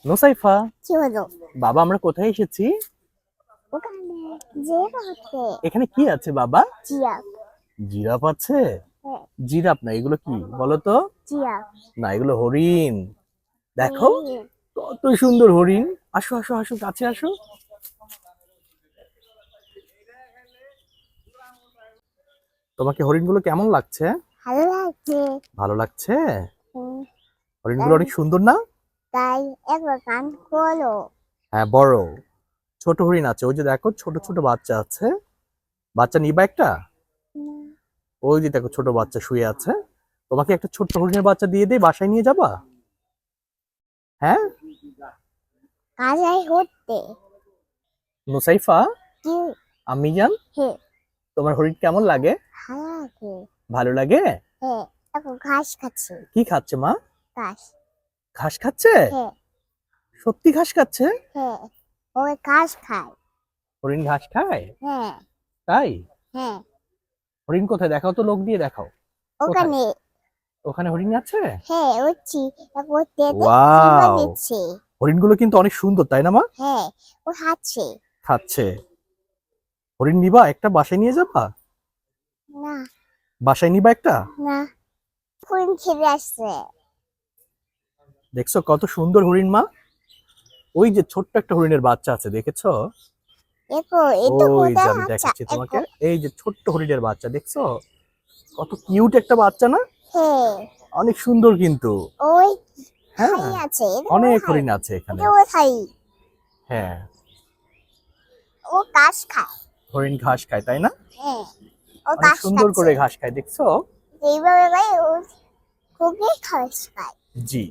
নোসাইফা, কি হলো? বাবা আমরা কোথায় এসেছি? ওখানে জিরাফ হচ্ছে। এখানে কি আছে বাবা? জিরাফ। জিরাফ আছে? হ্যাঁ, জিরাফ না, এগুলো কি বলো তো? জিরাফ। না, এগুলো হরিণ। দেখো হরিণ। কত সুন্দর হরিণ। আসো আসো আসো, কাছে আসো। তোমাকে হরিণগুলো কেমন লাগছে? ভালো লাগছে। ভালো লাগছে? হুম, হরিণগুলো তাই অনেক সুন্দর না? তাই একবার কান খোলো। হ্যাঁ, বড়। ছোট হরিণ আছে, ওই যে দেখো ছোট ছোট বাচ্চা আছে। বাচ্চা নিবা একটা? হুম, ওই যে দেখো ছোট বাচ্চা শুয়ে আছে। তোমাকে একটা ছোট্ট হরিণের বাচ্চা দিয়ে দেই, বাসায় নিয়ে যাবা? হ্যাঁ। কাজাই হতে। নুসাইফা, কি? আম্মি জান, হে, তোমার হরিণ কেমন লাগে? ভালো লাগে। ভালো লাগে? হ্যাঁ, এখন ঘাস খাচ্ছে। কি খাচ্ছে মা? ঘাস। ঘাস খাচ্ছে? হ্যাঁ, সত্যি ঘাস খাচ্ছে? হ্যাঁ, ওই ঘাস খায়। হরিণ ঘাস খায়? হ্যাঁ, তাই? হ্যাঁ, হরিণ কোথায়, দেখাও তো, লোক দিয়ে দেখাও। কোথায়? ওখানে। ওখানে হরিণ আছে? হ্যাঁ, উঠছি। এখন তেতে চিবা ওয়াও, দিচ্ছে। হরিণগুলো কিন্তু অনেক সুন্দর তাই না মা? হ্যাঁ, ও খাচ্ছে। খাচ্ছে। হরিণ নিবা একটা, বাসায় নিয়ে যাবা? না, বাসায় নিবা একটা? না, ফোন খেলে আসছে। দেখছো কত সুন্দর হরিণ মা? ওই যে ছোট্ট একটা হরিণের বাচ্চা আছে, দেখেছো? দেখো, এটা ওই যে কোথায় আমি আচ্ছা দেখাচ্ছি তোমাকে, এখন। এই যে ছোট্ট হরিণের বাচ্চা, দেখছো? কত কিউট একটা বাচ্চা না? হ্যাঁ, অনেক সুন্দর কিন্তু। ওই হ্যাঁ, খাই আছে। এটা অনেক খাই। হরিণ আছে এখানে। এটা ও খাই। হ্যাঁ, ও ঘাস খায়। হরিণ ঘাস খায় তাই না? হ্যাঁ, ও অনেক ঘাস সুন্দর খাচ্ছে। করে ঘাস খায়, দেখছো? এইভাবে ভাই ও খুবই ঘাস খায়। জি।